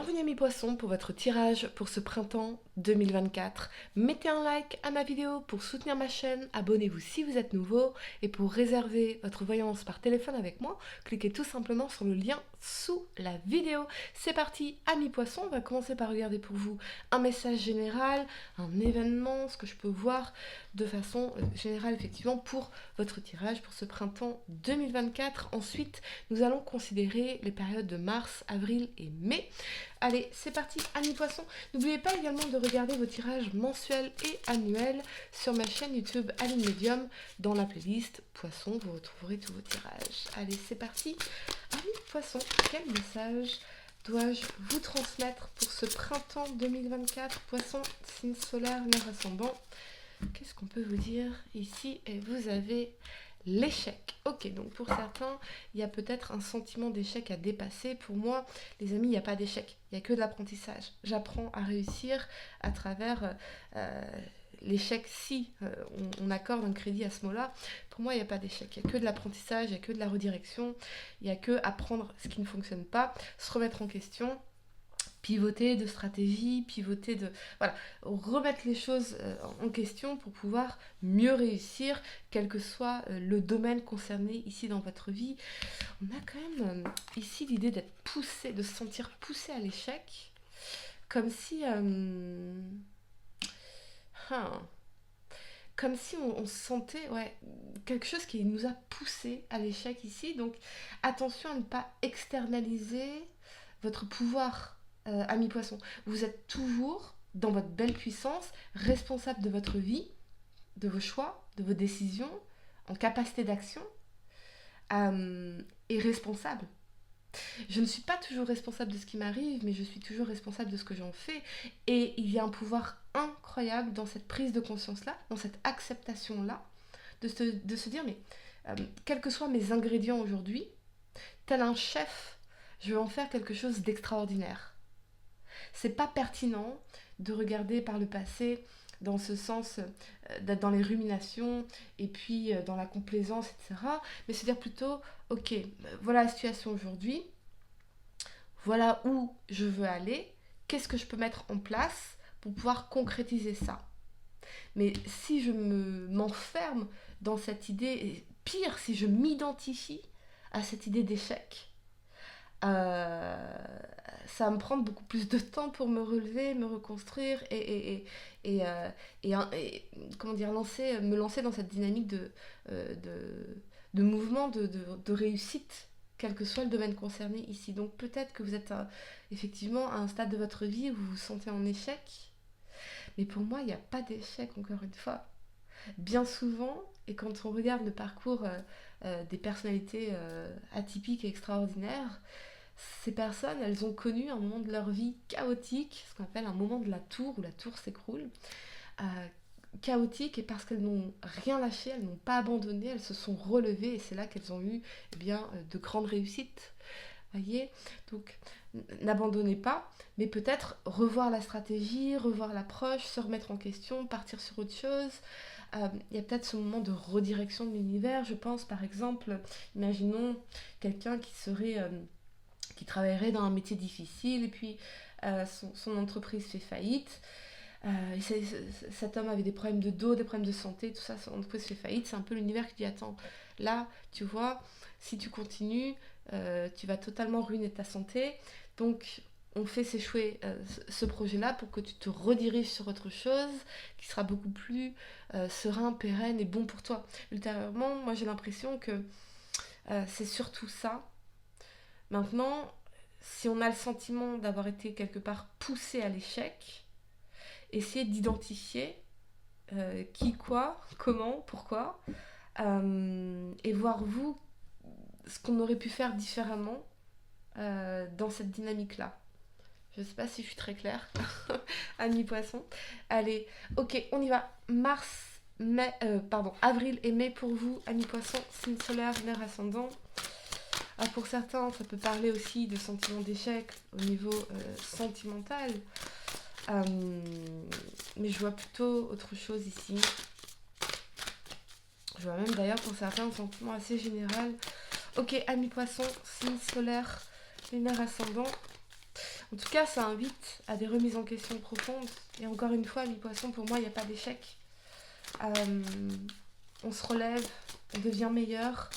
Bienvenue à mes poissons pour votre tirage pour ce printemps 2024. Mettez un like à ma vidéo pour soutenir ma chaîne, abonnez-vous si vous êtes nouveau et pour réserver votre voyance par téléphone avec moi, cliquez tout simplement sur le lien sous la vidéo. C'est parti, amis poissons, on va commencer par regarder pour vous un message général, un événement, ce que je peux voir de façon générale effectivement pour votre tirage pour ce printemps 2024. Ensuite, nous allons considérer les périodes de mars, avril et mai. Allez, c'est parti, amis poissons. N'oubliez pas également de regarder vos tirages mensuels et annuels sur ma chaîne YouTube Aline Medium. Dans la playlist Poissons, vous retrouverez tous vos tirages. Allez, c'est parti. Amis poissons, quel message dois-je vous transmettre pour ce printemps 2024? Poissons, signe solaire, lunaire ascendant. Qu'est-ce qu'on peut vous dire ici? Et vous avez l'échec. Ok, donc pour certains, il y a peut-être un sentiment d'échec à dépasser. Pour moi, les amis, il n'y a pas d'échec. Il n'y a que de l'apprentissage. J'apprends à réussir à travers l'échec. Si on accorde un crédit à ce mot-là, pour moi, il n'y a pas d'échec. Il n'y a que de l'apprentissage, il n'y a que de la redirection. Il n'y a que apprendre ce qui ne fonctionne pas, se remettre en question, pivoter de stratégie, pivoter de... Voilà, remettre les choses en question pour pouvoir mieux réussir, quel que soit le domaine concerné ici dans votre vie. On a quand même ici l'idée d'être poussé, de se sentir poussé à l'échec, comme si... comme si on sentait quelque chose qui nous a poussé à l'échec ici. Donc attention à ne pas externaliser votre pouvoir. Amis poissons, vous êtes toujours dans votre belle puissance, responsable de votre vie, de vos choix, de vos décisions, en capacité d'action et responsable. Je ne suis pas toujours responsable de ce qui m'arrive, mais je suis toujours responsable de ce que j'en fais. Et il y a un pouvoir incroyable dans cette prise de conscience-là, dans cette acceptation-là, de se dire, mais quels que soient mes ingrédients aujourd'hui, tel un chef, je vais en faire quelque chose d'extraordinaire. C'est pas pertinent de regarder par le passé dans ce sens, d'être dans les ruminations et puis dans la complaisance, etc. Mais se dire plutôt, ok, voilà la situation aujourd'hui, voilà où je veux aller, qu'est-ce que je peux mettre en place pour pouvoir concrétiser ça. Mais si je m'enferme dans cette idée, et pire, si je m'identifie à cette idée d'échec, ça va me prendre beaucoup plus de temps pour me relever, me reconstruire et comment dire, me lancer dans cette dynamique de mouvement, de réussite, quel que soit le domaine concerné ici. Donc peut-être que vous êtes effectivement à un stade de votre vie où vous vous sentez en échec, mais pour moi, il n'y a pas d'échec, encore une fois. Bien souvent, et quand on regarde le parcours des personnalités atypiques et extraordinaires, ces personnes, elles ont connu un moment de leur vie chaotique, ce qu'on appelle un moment de la tour, où la tour s'écroule, chaotique, et parce qu'elles n'ont rien lâché, elles n'ont pas abandonné, elles se sont relevées, et c'est là qu'elles ont eu de grandes réussites. Voyez, donc n'abandonnez pas, mais peut-être revoir la stratégie, revoir l'approche, se remettre en question, partir sur autre chose. Il y a peut-être ce moment de redirection de l'univers. Je pense par exemple, imaginons quelqu'un qui travaillerait dans un métier difficile et puis son entreprise fait faillite. Cet homme avait des problèmes de dos, des problèmes de santé, tout ça, son entreprise fait faillite. C'est un peu l'univers qui dit attends, là, tu vois, si tu continues, tu vas totalement ruiner ta santé. Donc, on fait s'échouer ce projet-là pour que tu te rediriges sur autre chose qui sera beaucoup plus serein, pérenne et bon pour toi. Ultérieurement, moi j'ai l'impression que c'est surtout ça. Maintenant, si on a le sentiment d'avoir été quelque part poussé à l'échec, essayez d'identifier qui, quoi, comment, pourquoi, et voir vous ce qu'on aurait pu faire différemment dans cette dynamique-là. Je ne sais pas si je suis très claire, amis poissons. Allez, ok, on y va. Avril et mai pour vous, amis poissons, signe solaire, lunaire ascendant. Pour certains, ça peut parler aussi de sentiments d'échec au niveau sentimental. Mais je vois plutôt autre chose ici. Je vois même d'ailleurs pour certains un sentiment assez général. Ok, amis poissons, signe solaire, lunaire ascendant. En tout cas, ça invite à des remises en question profondes. Et encore une fois, mi-poisson, pour moi, il n'y a pas d'échec. Euh, on se relève, on devient meilleur,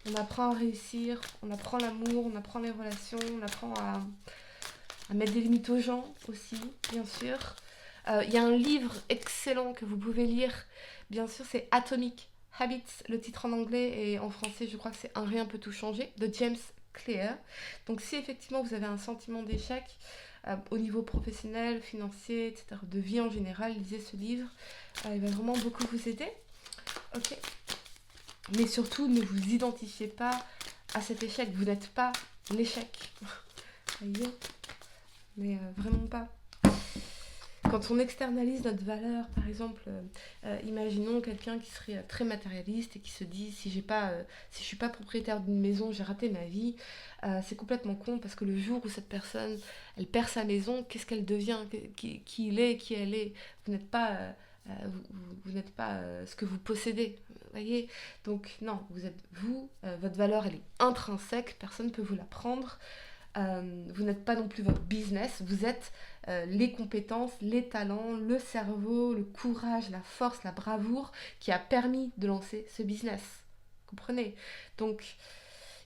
on apprend à réussir, on apprend l'amour, on apprend les relations, on apprend à mettre des limites aux gens aussi, bien sûr. Il y a un livre excellent que vous pouvez lire, bien sûr, c'est Atomic Habits, le titre en anglais, et en français, je crois que c'est Un rien peut tout changer, de James Clear. Donc si effectivement vous avez un sentiment d'échec au niveau professionnel, financier, etc., de vie en général, lisez ce livre. Il va vraiment beaucoup vous aider. Ok. Mais surtout, ne vous identifiez pas à cet échec. Vous n'êtes pas l'échec. Voyez. Mais vraiment pas. Quand on externalise notre valeur, par exemple, imaginons quelqu'un qui serait très matérialiste et qui se dit si je suis pas propriétaire d'une maison, j'ai raté ma vie. C'est complètement con parce que le jour où cette personne, elle perd sa maison, qu'est-ce qu'elle devient, qui il est, qui elle est. Vous n'êtes pas, vous n'êtes pas ce que vous possédez. Voyez. Donc non, vous êtes vous. Votre valeur, elle est intrinsèque. Personne ne peut vous la prendre. Vous n'êtes pas non plus votre business, vous êtes les compétences, les talents, le cerveau, le courage, la force, la bravoure qui a permis de lancer ce business. Vous comprenez? Donc,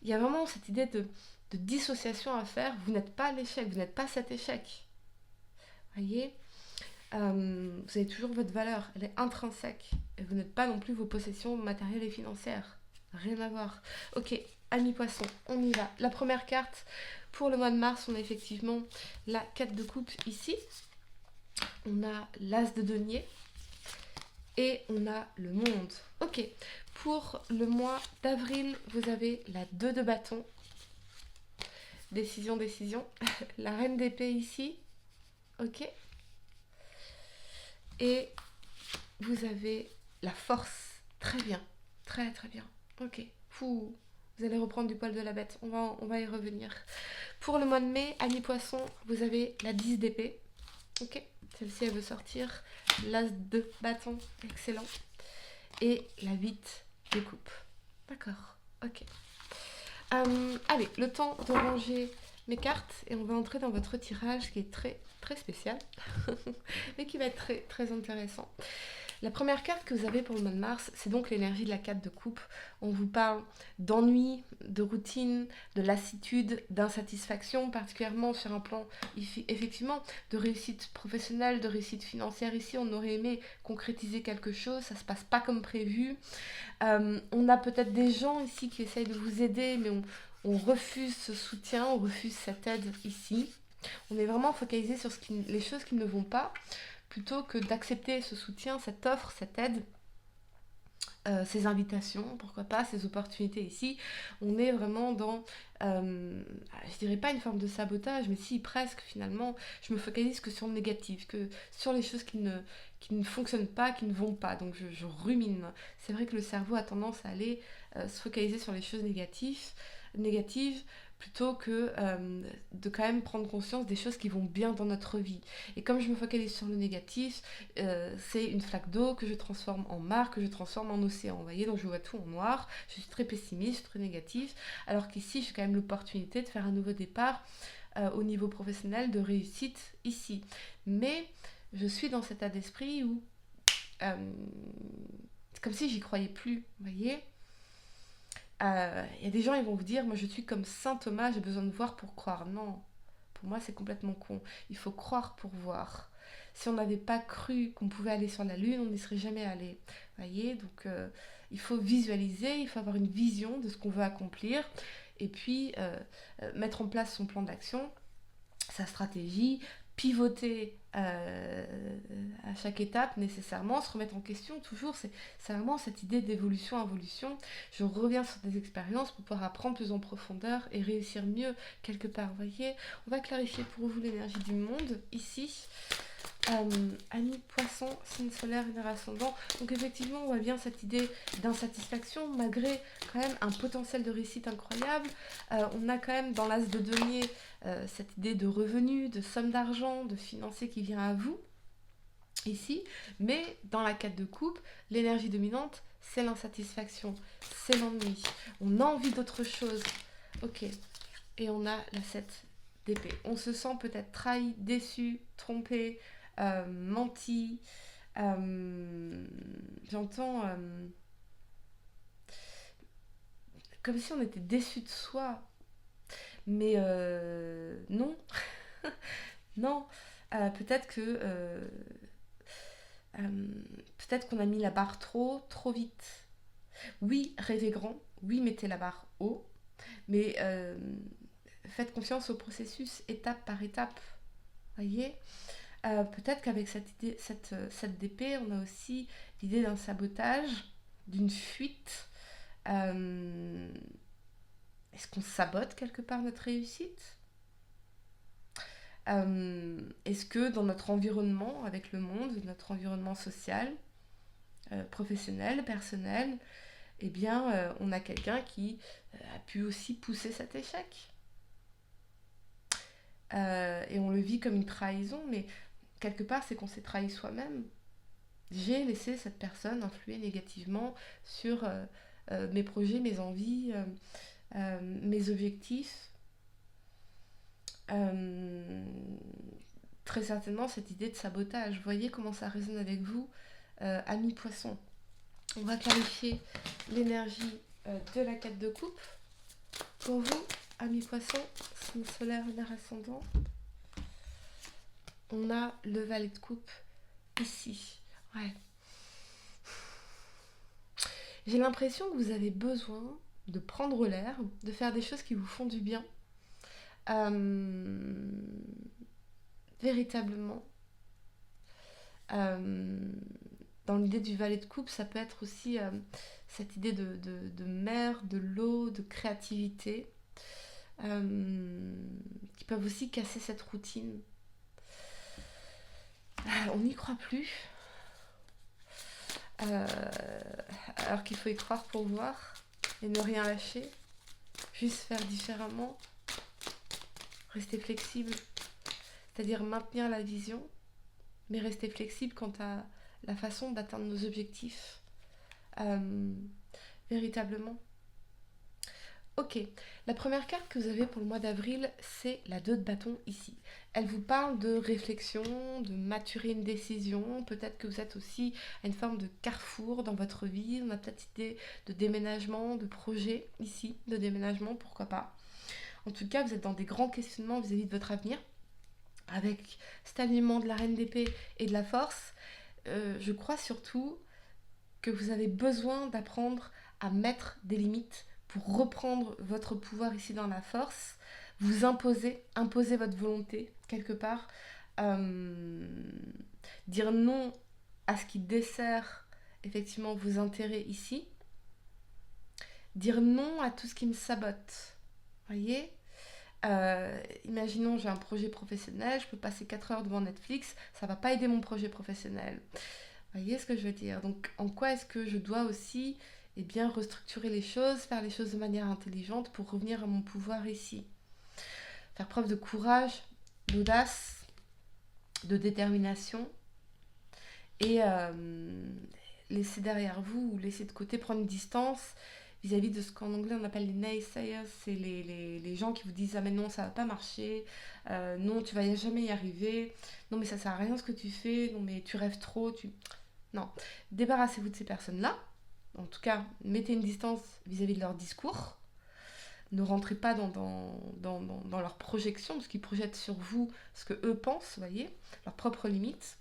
il y a vraiment cette idée de dissociation à faire. Vous n'êtes pas l'échec, vous n'êtes pas cet échec. Voyez, vous avez toujours votre valeur, elle est intrinsèque. Et vous n'êtes pas non plus vos possessions matérielles et financières. Rien à voir. Ok, amis poissons, on y va. La première carte, pour le mois de mars, on a effectivement la 4 de coupe ici. On a l'as de denier. Et on a le monde. Ok, pour le mois d'avril, vous avez la 2 de bâton. Décision, décision. La reine d'épée ici. Ok. Et vous avez la force. Très bien. Très très bien. Ok. Fou. Vous allez reprendre du poil de la bête. On va y revenir. Pour le mois de mai, amis poissons, vous avez la 10 d'épée. Ok. Celle-ci, elle veut sortir. L'as de bâton. Excellent. Et la 8 de coupe. D'accord. Ok. Allez, le temps de ranger mes cartes et on va entrer dans votre tirage qui est très très spécial mais qui va être très très intéressant. La première carte que vous avez pour le mois de mars, c'est donc l'énergie de la 4 de coupe. On vous parle d'ennui, de routine, de lassitude, d'insatisfaction, particulièrement sur un plan effectivement de réussite professionnelle, de réussite financière. Ici, on aurait aimé concrétiser quelque chose, ça se passe pas comme prévu. On a peut-être des gens ici qui essayent de vous aider, mais on refuse ce soutien, on refuse cette aide ici. On est vraiment focalisé sur les choses qui ne vont pas, plutôt que d'accepter ce soutien, cette offre, cette aide, ces invitations, pourquoi pas, ces opportunités ici. On est vraiment dans, je dirais pas une forme de sabotage, mais si, presque finalement. Je me focalise que sur le négatif, que sur les choses qui ne fonctionnent pas, qui ne vont pas. Donc je rumine. C'est vrai que le cerveau a tendance à aller se focaliser sur les choses négatives plutôt que de quand même prendre conscience des choses qui vont bien dans notre vie. Et comme je me focalise sur le négatif, c'est une flaque d'eau que je transforme en mare, que je transforme en océan. Vous voyez, donc je vois tout en noir, je suis très pessimiste, très négatif, alors qu'ici, j'ai quand même l'opportunité de faire un nouveau départ au niveau professionnel, de réussite ici. Mais je suis dans cet état d'esprit où c'est comme si j'y croyais plus, vous voyez. Y a des gens, ils vont vous dire, moi je suis comme saint Thomas, j'ai besoin de voir pour croire. Non, pour moi c'est complètement con. Il faut croire pour voir. Si on n'avait pas cru qu'on pouvait aller sur la lune, on n'y serait jamais allé. Voyez, donc il faut visualiser, il faut avoir une vision de ce qu'on veut accomplir, et puis mettre en place son plan d'action, sa stratégie, pivoter à chaque étape nécessairement, se remettre en question toujours, c'est vraiment cette idée d'évolution-involution. Je reviens sur des expériences pour pouvoir apprendre plus en profondeur et réussir mieux quelque part. Vous voyez, on va clarifier pour vous l'énergie du monde ici. Amis poisson, signe solaire, lunaire ascendant. Donc effectivement, on voit bien cette idée d'insatisfaction malgré quand même un potentiel de réussite incroyable. On a quand même dans l'as de denier cette idée de revenu, de somme d'argent, de financier qui vient à vous ici. Mais dans la 4 de coupe, l'énergie dominante, c'est l'insatisfaction, c'est l'ennui. On a envie d'autre chose. Ok. Et on a la 7 d'épée. On se sent peut-être trahi, déçu, trompé, menti. J'entends comme si on était déçu de soi. Mais non, non. Peut-être que peut-être qu'on a mis la barre trop vite. Oui, rêvez grand. Oui, mettez la barre haut. Mais faites confiance au processus, étape par étape. Voyez. Peut-être qu'avec cette DP, on a aussi l'idée d'un sabotage, d'une fuite. Est-ce qu'on sabote quelque part notre réussite? Est-ce que dans notre environnement avec le monde, notre environnement social, professionnel, personnel, eh bien, on a quelqu'un qui a pu aussi pousser cet échec. Et on le vit comme une trahison, mais quelque part, c'est qu'on s'est trahi soi-même. J'ai laissé cette personne influer négativement sur mes projets, mes envies, mes objectifs. Très certainement cette idée de sabotage. Vous voyez comment ça résonne avec vous, amis poissons. On va clarifier l'énergie de la 4 de coupe. Pour vous, amis poissons, signe solaire, lunaire ascendant, on a le valet de coupe ici. Ouais. J'ai l'impression que vous avez besoin de prendre l'air, de faire des choses qui vous font du bien. Véritablement. Dans l'idée du valet de coupe, ça peut être aussi cette idée de mer, de l'eau, de créativité, qui peuvent aussi casser cette routine. On n'y croit plus, alors qu'il faut y croire pour voir et ne rien lâcher, juste faire différemment, rester flexible, c'est-à-dire maintenir la vision, mais rester flexible quant à la façon d'atteindre nos objectifs, véritablement. Ok, la première carte que vous avez pour le mois d'avril, c'est la 2 de bâton ici. Elle vous parle de réflexion, de maturer une décision, peut-être que vous êtes aussi à une forme de carrefour dans votre vie, on a peut-être idée de déménagement, de projet ici, de déménagement, pourquoi pas. En tout cas, vous êtes dans des grands questionnements vis-à-vis de votre avenir, avec cet alignement de la reine d'épée et de la force. Je crois surtout que vous avez besoin d'apprendre à mettre des limites pour reprendre votre pouvoir ici dans la force, vous imposer votre volonté quelque part, dire non à ce qui dessert effectivement vos intérêts ici, dire non à tout ce qui me sabote. Voyez, imaginons j'ai un projet professionnel, je peux passer 4 heures devant Netflix, ça va pas aider mon projet professionnel. Voyez ce que je veux dire? Donc en quoi est-ce que je dois aussi bien restructurer les choses, faire les choses de manière intelligente pour revenir à mon pouvoir ici. Faire preuve de courage, d'audace, de détermination et laisser derrière vous ou laisser de côté, prendre une distance vis-à-vis de ce qu'en anglais on appelle les naysayers, c'est les gens qui vous disent ah mais non ça va pas marcher, non tu vas jamais y arriver, non mais ça sert à rien ce que tu fais, non mais tu rêves trop, non, débarrassez-vous de ces personnes-là. En tout cas, mettez une distance vis-à-vis de leur discours. Ne rentrez pas dans leur projection, parce qu'ils projettent sur vous ce que eux pensent, voyez, leurs propres limites.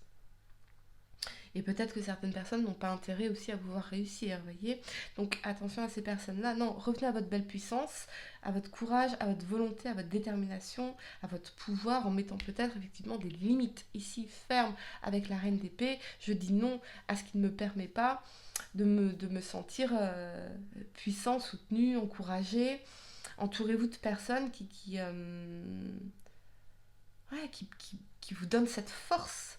Et peut-être que certaines personnes n'ont pas intérêt aussi à vous voir réussir, voyez. Donc attention à ces personnes-là. Non, revenez à votre belle puissance, à votre courage, à votre volonté, à votre détermination, à votre pouvoir, en mettant peut-être effectivement des limites ici fermes avec la reine d'épée. Je dis non à ce qui ne me permet pas de me sentir puissant, soutenu, encouragé. Entourez-vous de personnes qui vous donnent cette force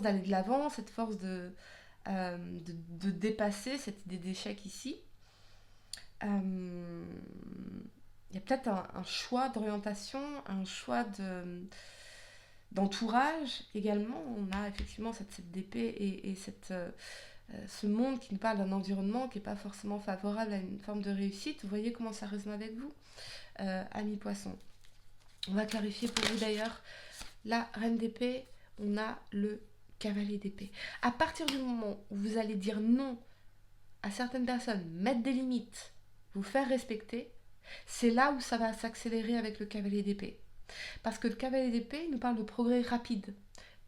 d'aller de l'avant, cette force de dépasser cette idée d'échec ici. Il y a peut-être un choix d'orientation, un choix d'entourage également. On a effectivement cette d'épée et ce monde qui nous parle d'un environnement qui n'est pas forcément favorable à une forme de réussite. Vous voyez comment ça résonne avec vous, amis poissons. On va clarifier pour vous d'ailleurs. La reine d'épée, on a le cavalier d'épée. À partir du moment où vous allez dire non à certaines personnes, mettre des limites, vous faire respecter, c'est là où ça va s'accélérer avec le cavalier d'épée. Parce que le cavalier d'épée nous parle de progrès rapide,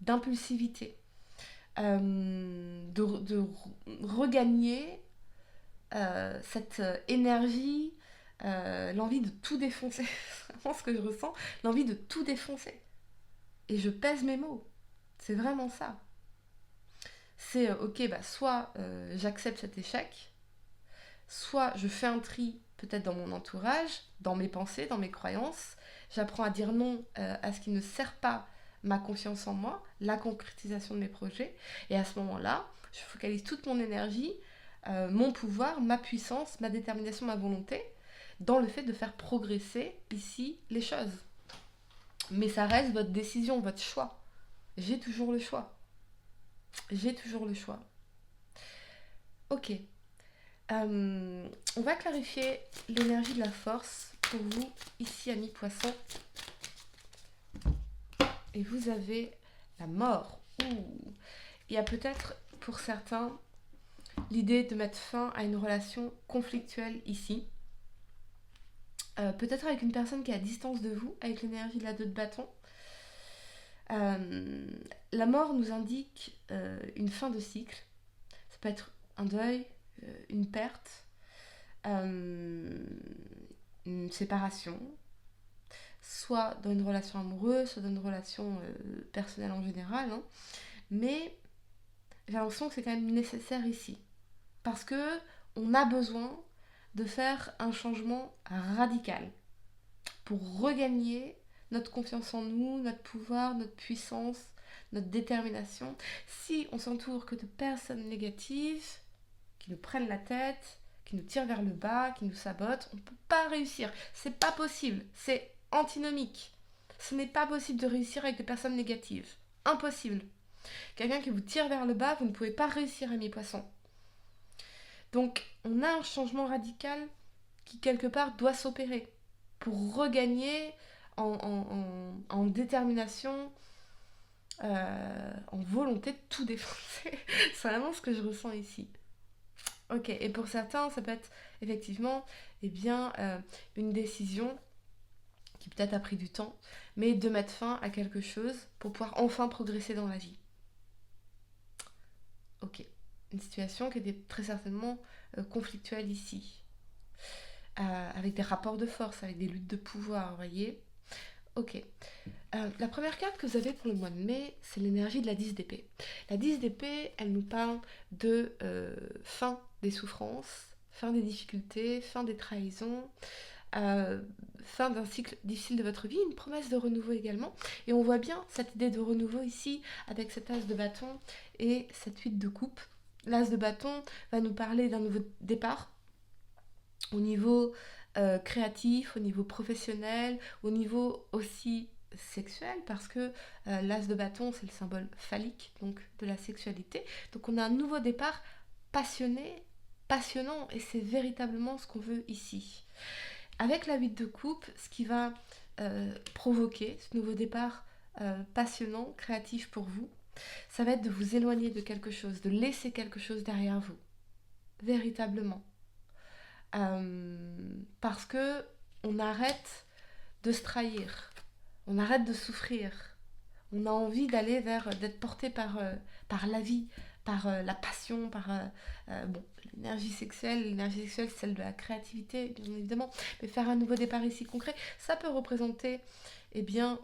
d'impulsivité, de regagner cette énergie, l'envie de tout défoncer. C'est vraiment ce que je ressens, l'envie de tout défoncer. Et je pèse mes mots. C'est vraiment ça. C'est ok, bah, soit j'accepte cet échec, soit je fais un tri peut-être dans mon entourage, dans mes pensées, dans mes croyances. J'apprends à dire non à ce qui ne sert pas ma confiance en moi, la concrétisation de mes projets. Et à ce moment-là, je focalise toute mon énergie, mon pouvoir, ma puissance, ma détermination, ma volonté, dans le fait de faire progresser ici les choses. Mais ça reste votre décision, votre choix. J'ai toujours le choix. J'ai toujours le choix. Ok. On va clarifier l'énergie de la force pour vous, ici, amis poissons. Et vous avez la mort. Ouh. Il y a peut-être, pour certains, l'idée de mettre fin à une relation conflictuelle ici. Peut-être avec une personne qui est à distance de vous, avec l'énergie de la 2 de bâton. La mort nous indique une fin de cycle. Ça peut être un deuil, une perte, une séparation, soit dans une relation amoureuse, soit dans une relation personnelle en général. Hein. Mais j'ai l'impression que c'est quand même nécessaire ici. Parce que on a besoin de faire un changement radical pour regagner notre confiance en nous, notre pouvoir, notre puissance, notre détermination. Si on s'entoure que de personnes négatives, qui nous prennent la tête, qui nous tirent vers le bas, qui nous sabotent, on ne peut pas réussir. C'est pas possible. C'est antinomique. Ce n'est pas possible de réussir avec des personnes négatives. Impossible. Quelqu'un qui vous tire vers le bas, vous ne pouvez pas réussir, amis poissons. Donc, on a un changement radical qui, quelque part, doit s'opérer pour regagner en détermination, en volonté de tout défoncer. C'est vraiment ce que je ressens ici. Ok, et pour certains, ça peut être effectivement une décision qui peut-être a pris du temps, mais de mettre fin à quelque chose pour pouvoir enfin progresser dans la vie. Ok, une situation qui était très certainement conflictuelle ici, avec des rapports de force, avec des luttes de pouvoir, vous voyez. Ok, la première carte que vous avez pour le mois de mai, c'est l'énergie de la 10 d'épée. La 10 d'épée, elle nous parle de fin des souffrances, fin des difficultés, fin des trahisons, fin d'un cycle difficile de votre vie, une promesse de renouveau également. Et on voit bien cette idée de renouveau ici avec cet as de bâton et cette 8 de coupe. L'as de bâton va nous parler d'un nouveau départ au niveau créatif, au niveau professionnel, au niveau aussi sexuel, parce que l'as de bâton, c'est le symbole phallique, donc de la sexualité. Donc on a un nouveau départ passionné, passionnant, et c'est véritablement ce qu'on veut ici. Avec la 8 de coupe, ce qui va provoquer ce nouveau départ passionnant, créatif pour vous, ça va être de vous éloigner de quelque chose, de laisser quelque chose derrière vous, véritablement. Parce que on arrête de se trahir, on arrête de souffrir, on a envie d'aller d'être porté par la vie, par la passion, par l'énergie sexuelle. L'énergie sexuelle, c'est celle de la créativité, bien évidemment. Mais faire un nouveau départ ici concret, ça peut représenter,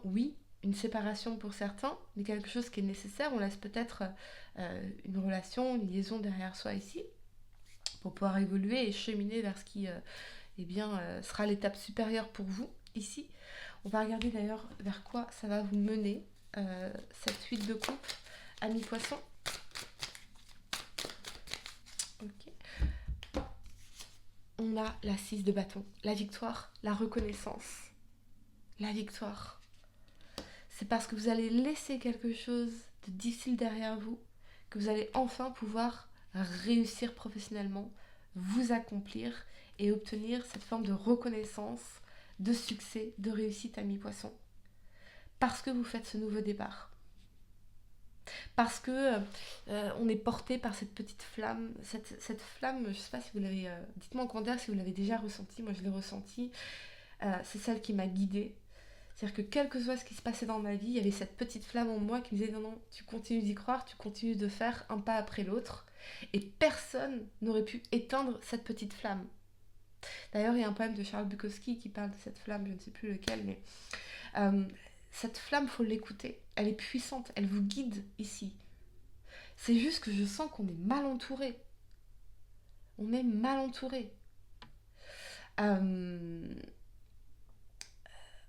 oui, une séparation pour certains, mais quelque chose qui est nécessaire. On laisse peut-être une relation, une liaison derrière soi ici, pour pouvoir évoluer et cheminer vers ce qui sera l'étape supérieure pour vous ici. On va regarder d'ailleurs vers quoi ça va vous mener, cette 8 de coupe, amis poissons. Ok. On a la 6 de bâton, la victoire, la reconnaissance. La victoire. C'est parce que vous allez laisser quelque chose de difficile derrière vous que vous allez enfin pouvoir réussir professionnellement, vous accomplir et obtenir cette forme de reconnaissance, de succès, de réussite, amis poissons. Parce que vous faites ce nouveau départ. Parce que on est porté par cette petite flamme. Cette flamme, je ne sais pas si vous l'avez... dites-moi en commentaire si vous l'avez déjà ressenti. Moi, je l'ai ressenti. C'est celle qui m'a guidée. C'est-à-dire que quel que soit ce qui se passait dans ma vie, il y avait cette petite flamme en moi qui me disait non, tu continues d'y croire, tu continues de faire un pas après l'autre. Et personne n'aurait pu éteindre cette petite flamme. D'ailleurs, il y a un poème de Charles Bukowski qui parle de cette flamme, je ne sais plus lequel, mais cette flamme, il faut l'écouter. Elle est puissante, elle vous guide ici. C'est juste que je sens qu'on est mal entouré. On est mal entouré.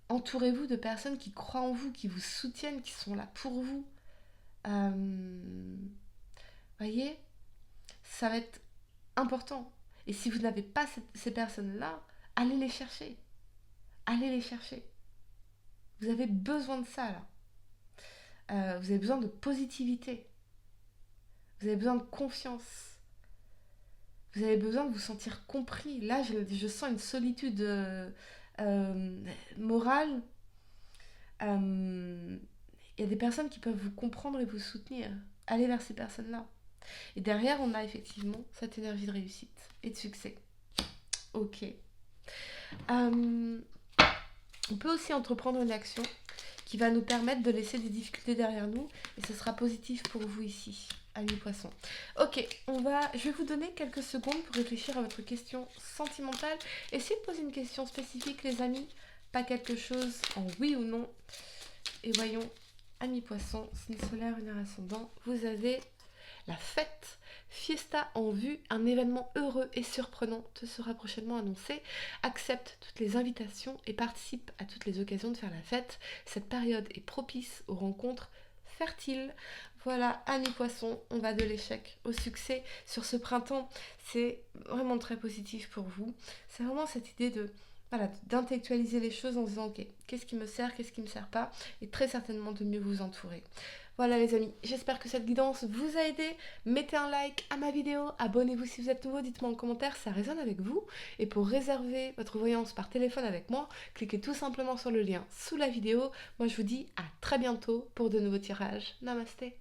Entourez-vous de personnes qui croient en vous, qui vous soutiennent, qui sont là pour vous. Voyez, ça va être important. Et si vous n'avez pas ces personnes-là, allez les chercher. Allez les chercher. Vous avez besoin de ça, là. Vous avez besoin de positivité. Vous avez besoin de confiance. Vous avez besoin de vous sentir compris. Là, je sens une solitude morale. Il y a des personnes qui peuvent vous comprendre et vous soutenir. Allez vers ces personnes-là. Et derrière, on a effectivement cette énergie de réussite et de succès. Ok. On peut aussi entreprendre une action qui va nous permettre de laisser des difficultés derrière nous et ce sera positif pour vous ici, amis poissons. Ok, je vais vous donner quelques secondes pour réfléchir à votre question sentimentale. Essayez de poser une question spécifique, les amis, pas quelque chose en oui ou non. Et voyons, amis poissons, signe solaire, lunaire ascendant, vous avez la fête. Fiesta en vue, un événement heureux et surprenant te sera prochainement annoncé. Accepte toutes les invitations et participe à toutes les occasions de faire la fête. Cette période est propice aux rencontres fertiles. Voilà, amis poissons, on va de l'échec au succès sur ce printemps. C'est vraiment très positif pour vous. C'est vraiment cette idée d'intellectualiser les choses en se disant ok, qu'est-ce qui me sert, qu'est-ce qui me sert pas, et très certainement de mieux vous entourer. Voilà les amis, j'espère que cette guidance vous a aidé. Mettez un like à ma vidéo, abonnez-vous si vous êtes nouveau, dites-moi en commentaire si ça résonne avec vous. Et pour réserver votre voyance par téléphone avec moi, cliquez tout simplement sur le lien sous la vidéo. Moi je vous dis à très bientôt pour de nouveaux tirages. Namasté.